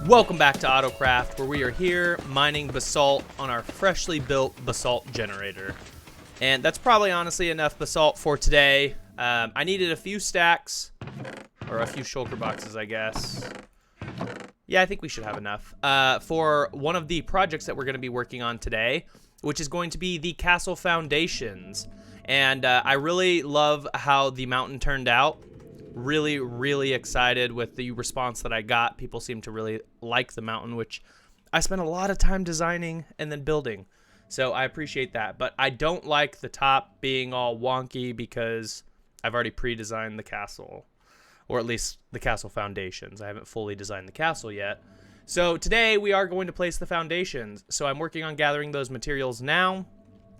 Welcome back to AutoCraft, where we are here mining basalt on our freshly built basalt generator. And that's probably honestly enough basalt for today. I needed a few stacks, or a few shulker boxes, I guess. Yeah, I think we should have enough for one of the projects that we're going to be working on today, which is going to be the castle foundations. And I really love how the mountain turned out. Really excited with the response that I got. People seem to really like the mountain, which I spent a lot of time designing and then building. So I appreciate that. But I don't like the top being all wonky because I've already pre-designed the castle, or at least the castle foundations. I haven't fully designed the castle yet. So today we are going to place the foundations. So I'm working on gathering those materials now.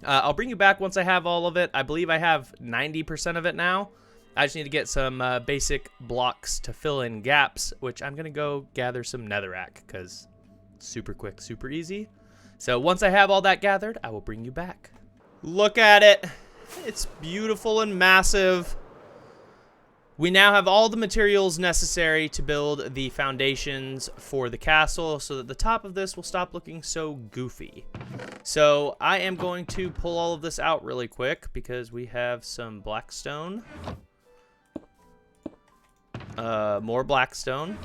I'll bring you back once I have all of it. I believe I have 90% of it now. I just need to get some basic blocks to fill in gaps, which I'm going to go gather some netherrack because it's super quick, super easy. So once I have all that gathered, I will bring you back. Look at it. It's beautiful and massive. We now have all the materials necessary to build the foundations for the castle so that the top of this will stop looking so goofy. So I am going to pull all of this out really quick because we have some blackstone. More blackstone.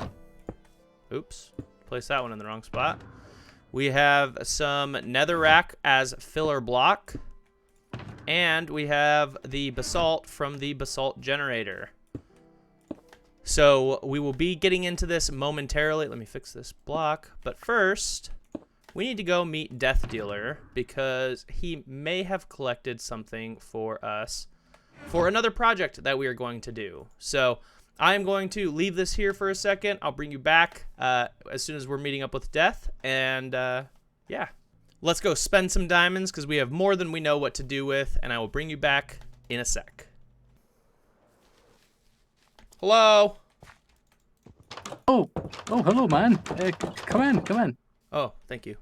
Oops, placed that one in the wrong spot. We have some netherrack as filler block, and we have the basalt from the basalt generator. So we will be getting into this momentarily. Let me fix this block, but first we need to go meet Death Dealer because he may have collected something for us for another project that we are going to do. So I am going to leave this here for a second. I'll bring you back as soon as we're meeting up with Death. And yeah, let's go spend some diamonds because we have more than we know what to do with. And I will bring you back in a sec. Hello. Oh, hello, man. Come in. Oh, thank you.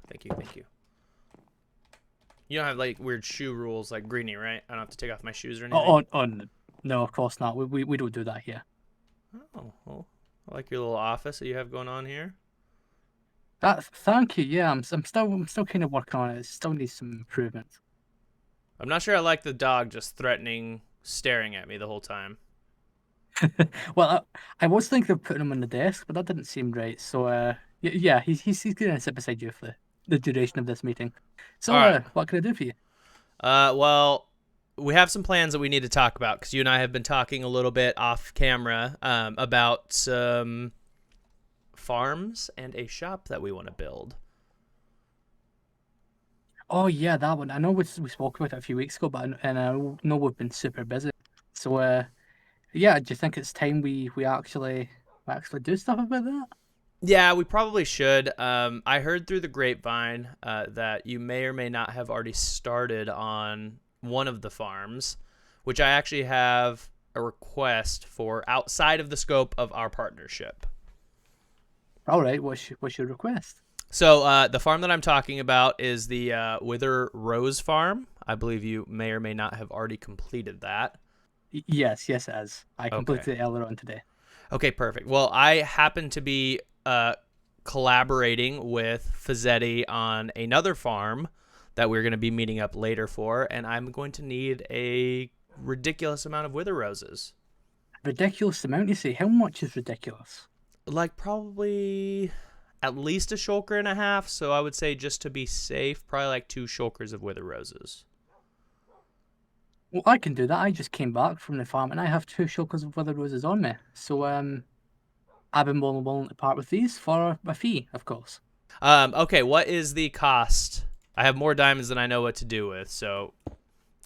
You don't have like weird shoe rules like Greenie, right? I don't have to take off my shoes or anything. Oh, no, of course not. We don't do that here. Oh, well, I like your little office that you have going on here. Thank you. Yeah, I'm still kind of working on it. It still needs some improvement. I'm not sure I like the dog just threatening, staring at me the whole time. Well, I was thinking of putting him on the desk, but that didn't seem right. So, yeah, he's gonna sit beside you for the duration of this meeting. So, All right. what can I do for you? Well, we have some plans that we need to talk about because you and I have been talking a little bit off camera about some farms and a shop that we want to build. Oh yeah, that one. I know we spoke about it a few weeks ago, but I know we've been super busy. So, yeah, do you think it's time we actually do stuff about that? Yeah, we probably should. I heard through the grapevine that you may or may not have already started on one of the farms, which I actually have a request for outside of the scope of our partnership. All right, what's your request? So the farm that I'm talking about is the Wither Rose farm. I believe you may or may not have already completed that. Yes, it has. I completed it earlier on today. Okay, perfect. Well, I happen to be collaborating with Fazzetti on another farm that we're going to be meeting up later for, and I'm going to need a ridiculous amount of Wither Roses. Ridiculous amount, you say? How much is ridiculous? Like probably at least a shulker and a half, so I would say just to be safe, probably like 2 shulkers of Wither Roses. Well, I can do that. I just came back from the farm and I have 2 shulkers of Wither Roses on me. So, I've been more than willing to part with these for a fee, of course. Okay, what is the cost? I have more diamonds than I know what to do with, so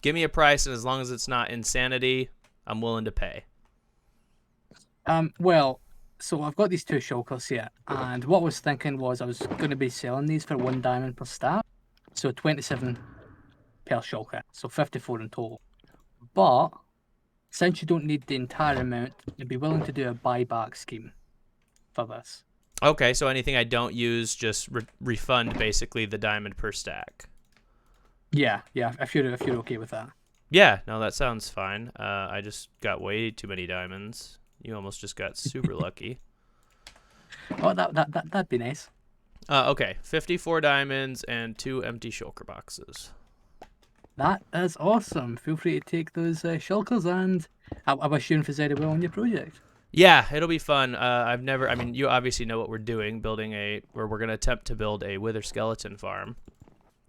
give me a price, and as long as it's not insanity, I'm willing to pay. Well, so I've got these 2 shulkers here, and what I was thinking was I was going to be selling these for 1 diamond per stack, so 27 per shulker, so 54 in total. But since you don't need the entire amount, I'd be willing to do a buyback scheme for this. Okay, so anything I don't use, just refund basically the diamond per stack. Yeah, if you're okay with that. Yeah, no, that sounds fine. I just got way too many diamonds. You almost just got super lucky. Oh, that'd be nice. Okay, 54 diamonds and 2 empty shulker boxes. That is awesome. Feel free to take those shulkers, and I wish you and Fazzetti well on your project. Yeah, it'll be fun. I mean, you obviously know what we're doing, we're going to attempt to build a wither skeleton farm.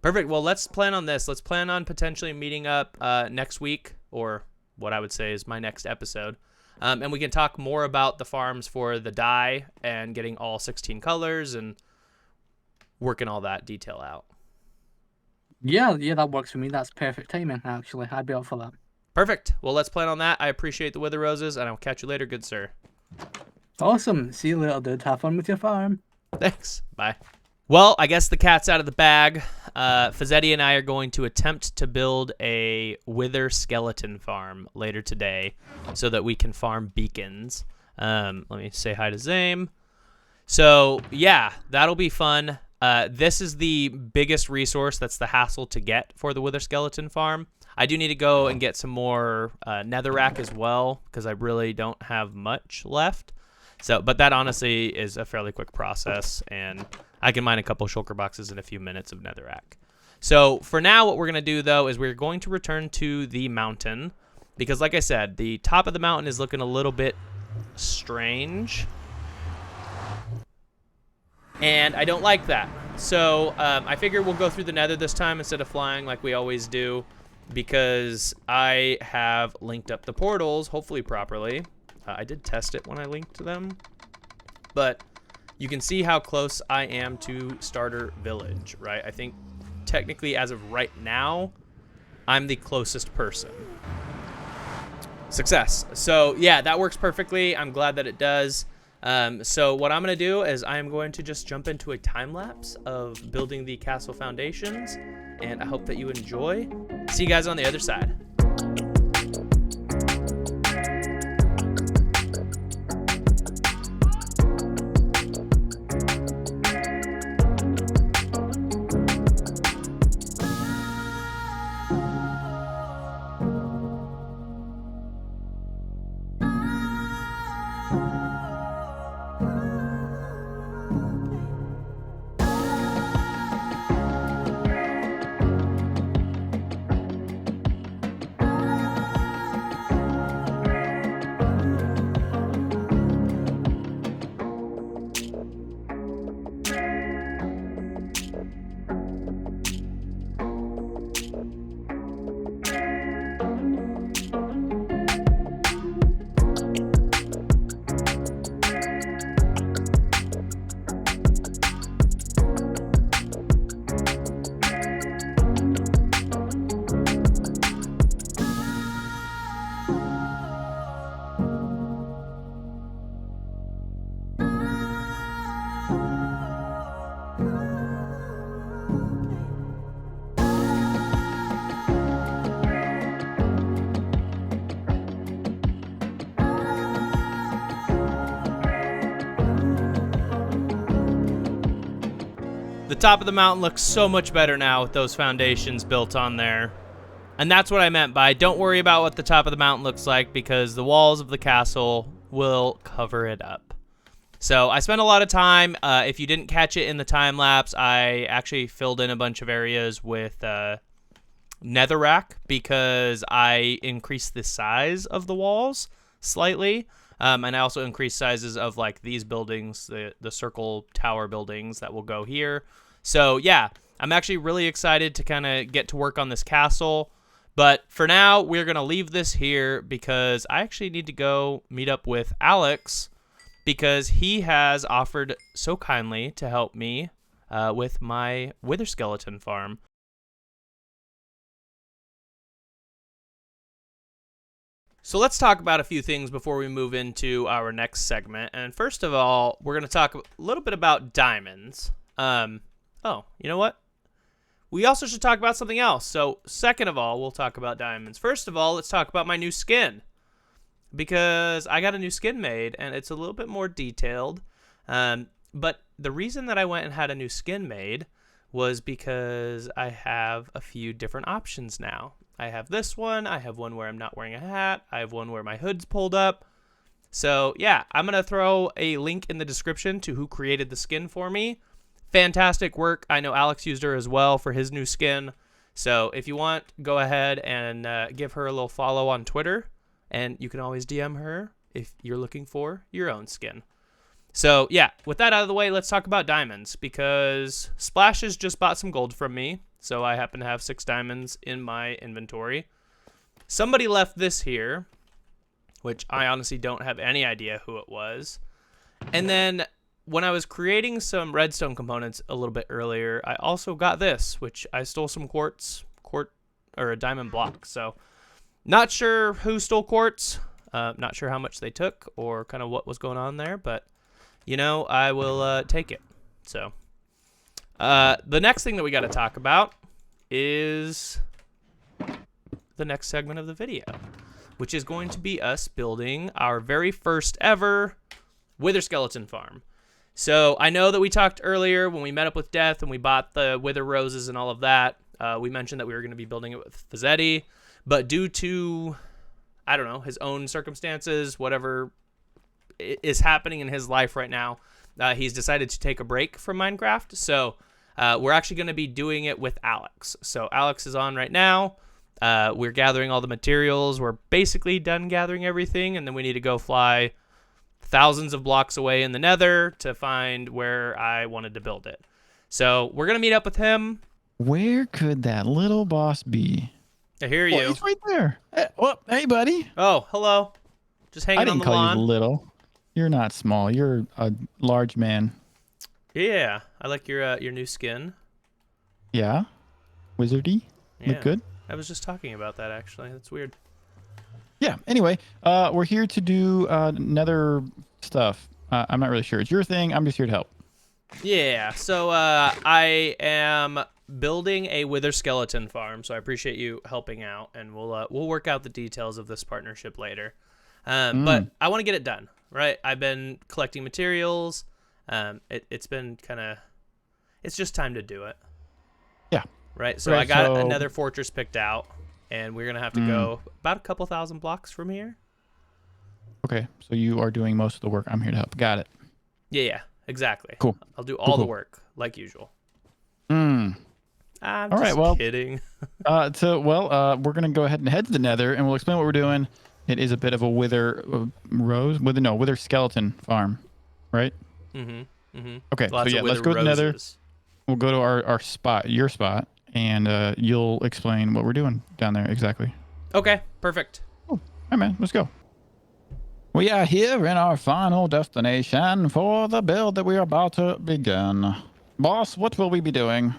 Perfect. Well, let's plan on this. Let's plan on potentially meeting up next week, or what I would say is my next episode. And we can talk more about the farms for the dye and getting all 16 colors and working all that detail out. Yeah, that works for me. That's perfect timing, actually. I'd be up for that. Perfect. Well, let's plan on that. I appreciate the wither roses, and I'll catch you later, good sir. Awesome. See you later, dude. Have fun with your farm. Thanks. Bye. Well, I guess the cat's out of the bag. Fazzetti and I are going to attempt to build a wither skeleton farm later today so that we can farm beacons. Let me say hi to Zame. So, yeah, that'll be fun. This is the biggest resource that's the hassle to get for the wither skeleton farm. I do need to go and get some more netherrack as well because I really don't have much left. So, but that honestly is a fairly quick process, and I can mine a couple shulker boxes in a few minutes of netherrack. So for now, what we're going to do, though, is we're going to return to the mountain because, like I said, the top of the mountain is looking a little bit strange, and I don't like that. So I figure we'll go through the nether this time instead of flying like we always do because I have linked up the portals, hopefully properly. I did test it when I linked them, but you can see how close I am to starter village, right? I think technically as of right now, I'm the closest person. Success. So yeah, that works perfectly. I'm glad that it does. So what I'm going to do is I'm going to just jump into a time lapse of building the castle foundations, and I hope that you enjoy. See you guys on the other side. The top of the mountain looks so much better now with those foundations built on there. And that's what I meant by don't worry about what the top of the mountain looks like because the walls of the castle will cover it up. So I spent a lot of time. If you didn't catch it in the time lapse, I actually filled in a bunch of areas with netherrack because I increased the size of the walls slightly. And I also increased sizes of like these buildings, the circle tower buildings that will go here. So yeah, I'm actually really excited to kind of get to work on this castle. But for now, we're going to leave this here because I actually need to go meet up with Alex because he has offered so kindly to help me with my wither skeleton farm. So let's talk about a few things before we move into our next segment. And first of all, we're going to talk a little bit about diamonds. Oh, you know what? We also should talk about something else. So second of all, we'll talk about diamonds. First of all, let's talk about my new skin. Because I got a new skin made, and it's a little bit more detailed. But the reason that I went and had a new skin made was because I have a few different options now. I have this one. I have one where I'm not wearing a hat. I have one where my hood's pulled up. So yeah, I'm going to throw a link in the description to who created the skin for me. Fantastic work. I know Alex used her as well for his new skin. So if you want, go ahead and give her a little follow on Twitter. And you can always DM her if you're looking for your own skin. So yeah, with that out of the way, let's talk about diamonds, because Splash has just bought some gold from me. So I happen to have 6 diamonds in my inventory. Somebody left this here, which I honestly don't have any idea who it was. And then when I was creating some redstone components a little bit earlier, I also got this, which I stole some quartz or a diamond block. So not sure who stole quartz, not sure how much they took or kind of what was going on there, but you know, I will take it. So the next thing that we got to talk about is the next segment of the video, which is going to be us building our very first ever wither skeleton farm. So I know that we talked earlier when we met up with Death and we bought the wither roses and all of that. We mentioned that we were going to be building it with Fazzetti, but due to, I don't know, his own circumstances, whatever is happening in his life right now, he's decided to take a break from Minecraft. So we're actually going to be doing it with Alex. So Alex is on right now. We're gathering all the materials. We're basically done gathering everything, and then we need to go fly thousands of blocks away in the nether to find where I wanted to build it. So we're going to meet up with him. Where could that little boss be? I hear Oh, you. he's right there. Hey, buddy. Oh, hello. Just hanging I on didn't the call lawn. you little. You're not small. You're a large man. Yeah, I like your new skin. Yeah? Wizardy? Yeah. Look good? I was just talking about that, actually. That's weird. Yeah. Anyway, we're here to do nether stuff. I'm not really sure. It's your thing. I'm just here to help. Yeah, so I am building a wither skeleton farm, so I appreciate you helping out, and we'll work out the details of this partnership later. But I want to get it done, right? I've been collecting materials. It's been kind of, it's just time to do it. Yeah. Right, so Right, I got so- another fortress picked out, and we're going to have to go about a couple thousand blocks from here. Okay. So you are doing most of the work. I'm here to help. Got it. Yeah, exactly. Cool. I'll do all the Cool. work, like usual. Hmm. I'm All right, just well- kidding. We're going to go ahead and head to the nether, and we'll explain what we're doing. It is a bit of a wither wither skeleton farm, right? Mm-hmm. Mm-hmm. Okay, Lots so yeah, of let's wither go to the nether. roses. We'll go to our spot, your spot, and you'll explain what we're doing down there exactly. Okay, perfect. All right, man, let's go. We are here in our final destination for the build that we are about to begin. Boss, what will we be doing?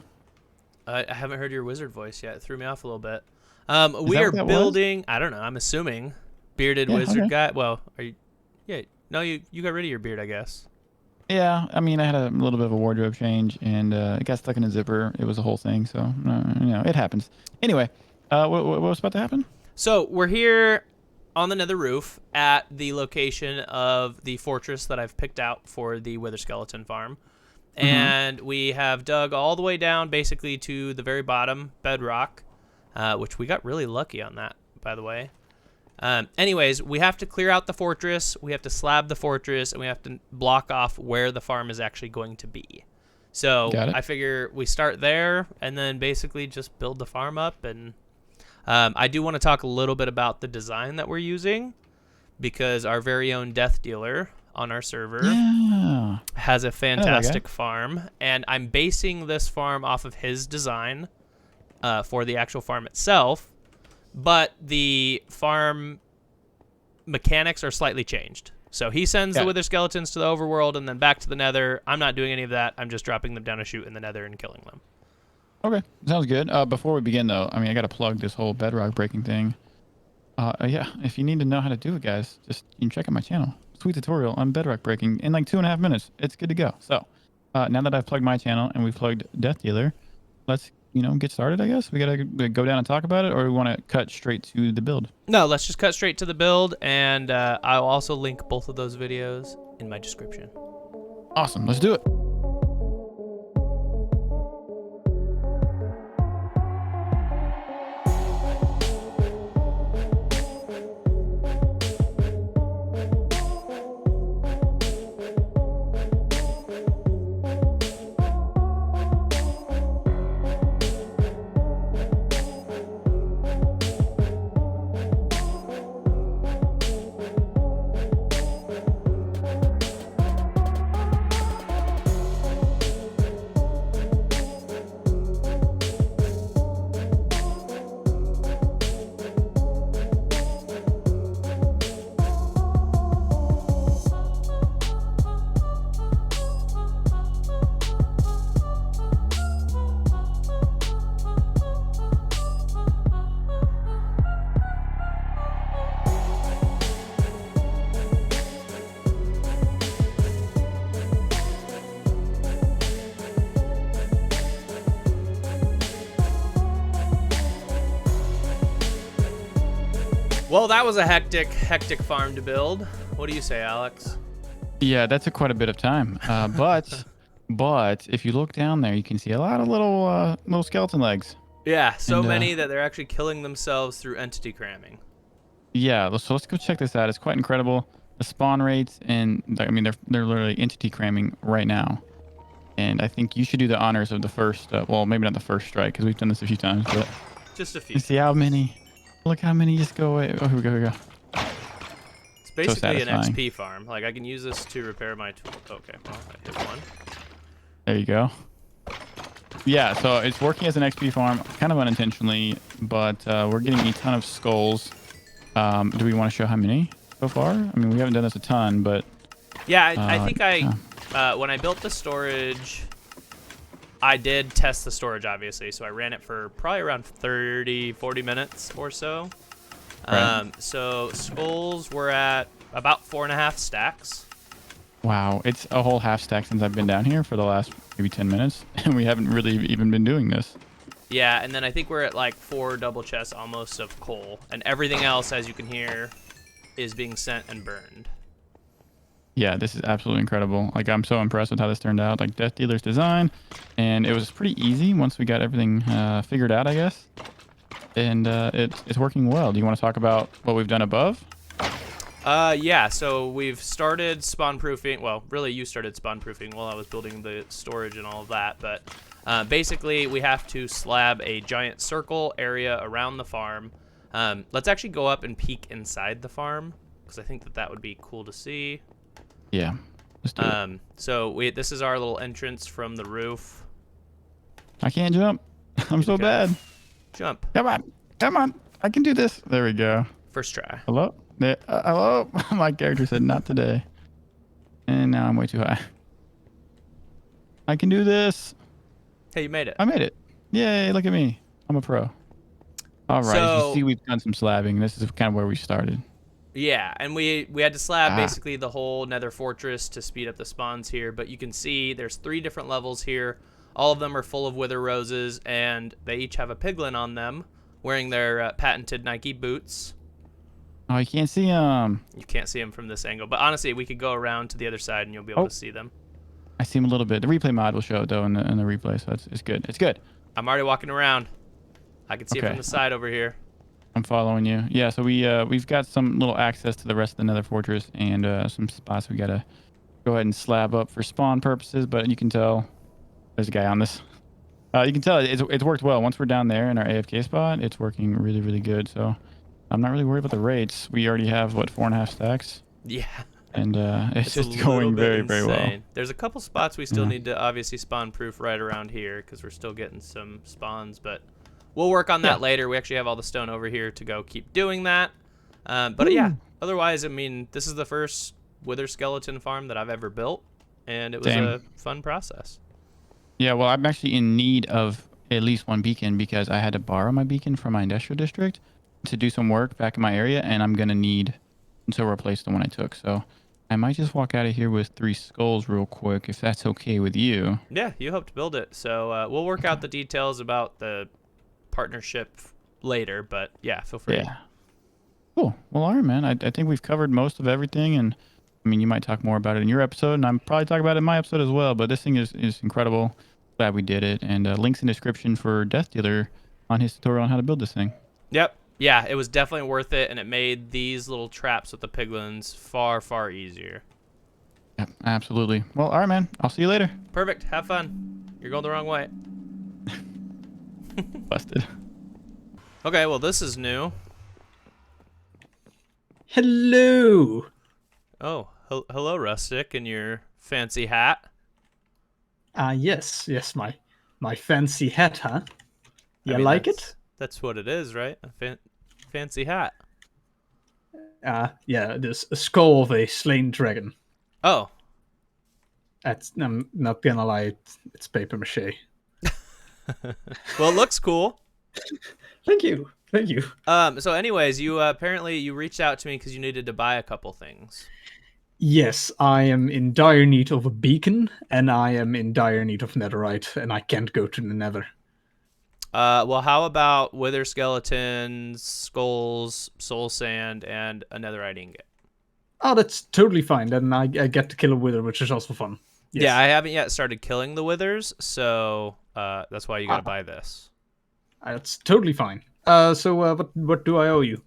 I haven't heard your wizard voice yet. It threw me off a little bit. We that are what that was? building. I don't know. I'm assuming bearded Yeah, wizard okay. guy. Well, are you? Yeah. No, you got rid of your beard, I guess. Yeah, I mean, I had a little bit of a wardrobe change, and it got stuck in a zipper. It was a whole thing, so, it happens. Anyway, what was about to happen? So we're here on the nether roof at the location of the fortress that I've picked out for the wither skeleton farm. And we have dug all the way down basically to the very bottom bedrock, which we got really lucky on that, by the way. Anyways, we have to clear out the fortress, we have to slab the fortress, and we have to block off where the farm is actually going to be. So Got it. I figure we start there and then basically just build the farm up. And I do want to talk a little bit about the design that we're using, because our very own death dealer on our server Yeah. has a guy. fantastic farm, and I'm basing this farm off of his design for the actual farm itself, but the farm mechanics are slightly changed. So he sends the wither skeletons to the overworld and then back to the nether. I'm not doing any of that. I'm just dropping them down a chute in the nether and killing them. Okay, sounds good. Before we begin, though, I mean, I got to plug this whole bedrock breaking thing. Yeah, if you need to know how to do it, guys, just you can check out my channel. Sweet tutorial on bedrock breaking in like 2.5 minutes. It's good to go. So now that I've plugged my channel and we've plugged Death Dealer, let's get started. I guess we gotta go down and talk about it, or we want to cut straight to the build. No, let's just cut straight to the build, and I'll also link both of those videos in my description. Awesome, let's do it. Well, that was a hectic farm to build. What do you say, Alex? Yeah, that took quite a bit of time. But if you look down there, you can see a lot of little skeleton legs. Yeah, so And, many that they're actually killing themselves through entity cramming. Yeah, so let's go check this out. It's quite incredible. The spawn rates, and I mean, they're literally entity cramming right now. And I think you should do the honors of the first, well, maybe not the first strike, because we've done this a few times, but Just a few. you see how many, look how many just go away. Oh, here we go, here we go. It's basically an satisfying. XP farm. Like, I can use this to repair my tool. Okay, well, I hit one. There you go. Yeah, so it's working as an XP farm, kind of unintentionally, but we're getting a ton of skulls. Do we want to show how many so far? I mean, we haven't done this a ton, but... Yeah, I think when I built the storage, I did test the storage, obviously. So I ran it for probably around 30, 40 minutes or so. Right. So skulls were at about 4.5 stacks. Wow, it's a whole half stack since I've been down here for the last maybe 10 minutes, and we haven't really even been doing this. Yeah, and then I think we're at like 4 double chests almost of coal. And everything else, as you can hear, is being sent and burned. Yeah, this is absolutely incredible. Like, I'm so impressed with how this turned out. Like, Death Dealer's design, and it was pretty easy once we got everything figured out, I guess. And it's working well. Do you want to talk about what we've done above? Yeah, so we've started spawn proofing. Well, really, you started spawn proofing while I was building the storage and all of that. But basically, we have to slab a giant circle area around the farm. Let's actually go up and peek inside the farm, because I think that would be cool to see. Yeah, let's do it. So this is our little entrance from the roof. I can't jump. I'm so bad. Jump. Come on. I can do this. There we go. First try. Hello? Hello? My character said not today. And now I'm way too high. I can do this. Hey, you made it. I made it. Yay, look at me. I'm a pro. All right, as you see, we've done some slabbing. This is kind of where we started. Yeah, and we had to slab basically the whole nether fortress to speed up the spawns here. But you can see there's 3 different levels here. All of them are full of wither roses, and they each have a piglin on them wearing their patented Nike boots. Oh, you can't see them. You can't see them from this angle. But honestly, we could go around to the other side, and you'll be able to see them. I see them a little bit. The replay mod will show it, though, in the replay, so it's good. It's good. I'm already walking around. I can see it from the side over here. I'm following you. Yeah, so we've got some little access to the rest of the nether fortress and some spots we got to go ahead and slab up for spawn purposes, but you can tell there's a guy on this. You can tell it's worked well. Once we're down there in our AFK spot, it's working really, really good. So I'm not really worried about the rates. We already have, what, 4.5 stacks? Yeah. And it's just going very, very well. There's a couple spots we still need to obviously spawn proof right around here because we're still getting some spawns, but we'll work on that later. We actually have all the stone over here to go keep doing that. But yeah, otherwise, I mean, this is the first wither skeleton farm that I've ever built, and it was a fun process. Yeah, well, I'm actually in need of at least one beacon because I had to borrow my beacon from my industrial district to do some work back in my area, and I'm going to need to replace the one I took. So I might just walk out of here with 3 skulls real quick, if that's okay with you. Yeah, you helped build it. So we'll work out the details about the partnership later, but yeah, feel free. Yeah. Cool. Well, all right, man. I think we've covered most of everything, and I mean, you might talk more about it in your episode, and I'm probably talking about it in my episode as well, but this thing is incredible. Glad we did it, and links in the description for Death Dealer on his tutorial on how to build this thing. Yep. Yeah, it was definitely worth it, and it made these little traps with the piglins far, far easier. Yep, absolutely. Well, all right, man. I'll see you later. Perfect. Have fun. You're going the wrong way. Busted. Okay, well, this is new. Hello. Oh, hello, Rustic, in your fancy hat. Yes, my fancy hat, huh? You like it? That's what it is, right? A fancy hat. Yeah, there's a skull of a slain dragon. Oh. I'm not gonna lie, it's paper mache. Well, it looks cool. Thank you. So anyways, you apparently you reached out to me because you needed to buy a couple things. Yes, I am in dire need of a beacon, and I am in dire need of netherite, and I can't go to the nether. Well, how about wither skeletons, skulls, soul sand, and a netherite ingot? Oh, that's totally fine. Then I get to kill a wither, which is also fun. Yes. Yeah, I haven't yet started killing the withers, so that's why you gotta buy this. That's totally fine. So what do I owe you?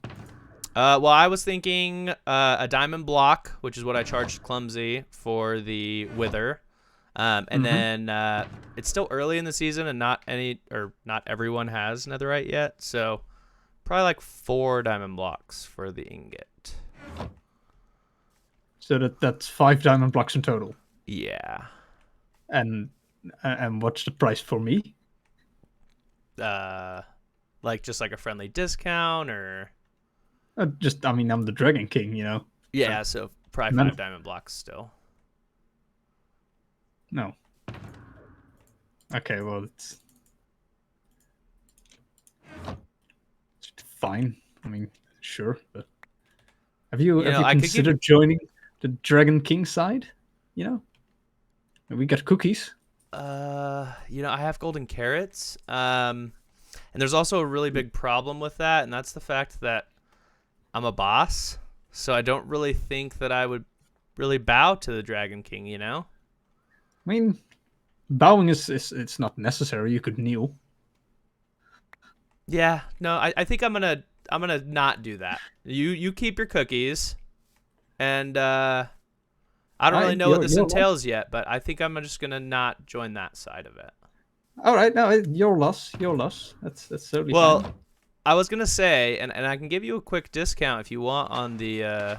Well, I was thinking a diamond block, which is what I charged Clumsy for the wither. And then it's still early in the season, and not everyone has netherite yet, so probably like 4 diamond blocks for the ingot. So that's 5 diamond blocks in total. Yeah. And what's the price for me? Like just like a friendly discount, or I'm the Dragon King, you know. yeah, so probably 5 diamond blocks still. No. Okay, well it's fine. I mean, sure, but have you considered joining the Dragon King side? You know, we got cookies. I have golden carrots. And there's also a really big problem with that, and that's the fact that I'm a boss, so I don't really think that I would really bow to the Dragon King, you know? I mean, bowing is it's not necessary. You could kneel. Yeah, no, I think I'm gonna not do that. You keep your cookies, and I don't really know what this entails yet, but I think I'm just gonna not join that side of it. All right, no, your loss. That's totally fine. Well, I was gonna say, and I can give you a quick discount if you want on the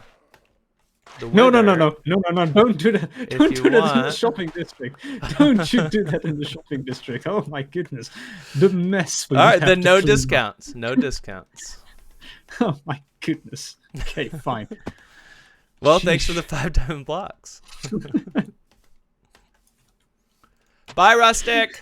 No, wither. Don't do that. Don't do that in the want. shopping district. Don't you do that in the shopping district. Oh my goodness. The mess. All right, then no discounts. No discounts. Oh my goodness. Okay, fine. Well, thanks for the 5 diamond blocks. Bye, Rustic.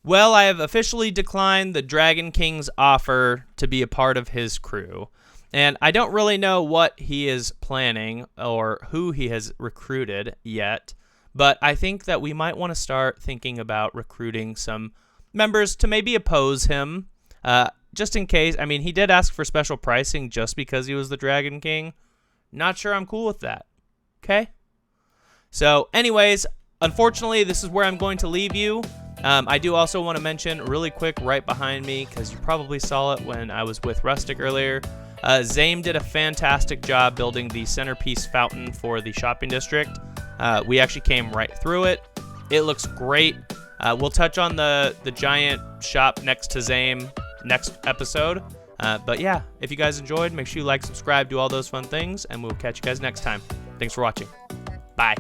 Well, I have officially declined the Dragon King's offer to be a part of his crew. And I don't really know what he is planning or who he has recruited yet, but I think that we might want to start thinking about recruiting some members to maybe oppose him, just in case. I mean, he did ask for special pricing just because he was the Dragon King. Not sure I'm cool with that. Okay? So, anyways, unfortunately, this is where I'm going to leave you. I do also want to mention really quick right behind me, because you probably saw it when I was with Rustic earlier. Zame did a fantastic job building the centerpiece fountain for the shopping district. We actually came right through it. It looks great. We'll touch on the giant shop next to Zame next episode. But yeah, if you guys enjoyed, make sure you like, subscribe, do all those fun things, and we'll catch you guys next time. Thanks for watching. Bye.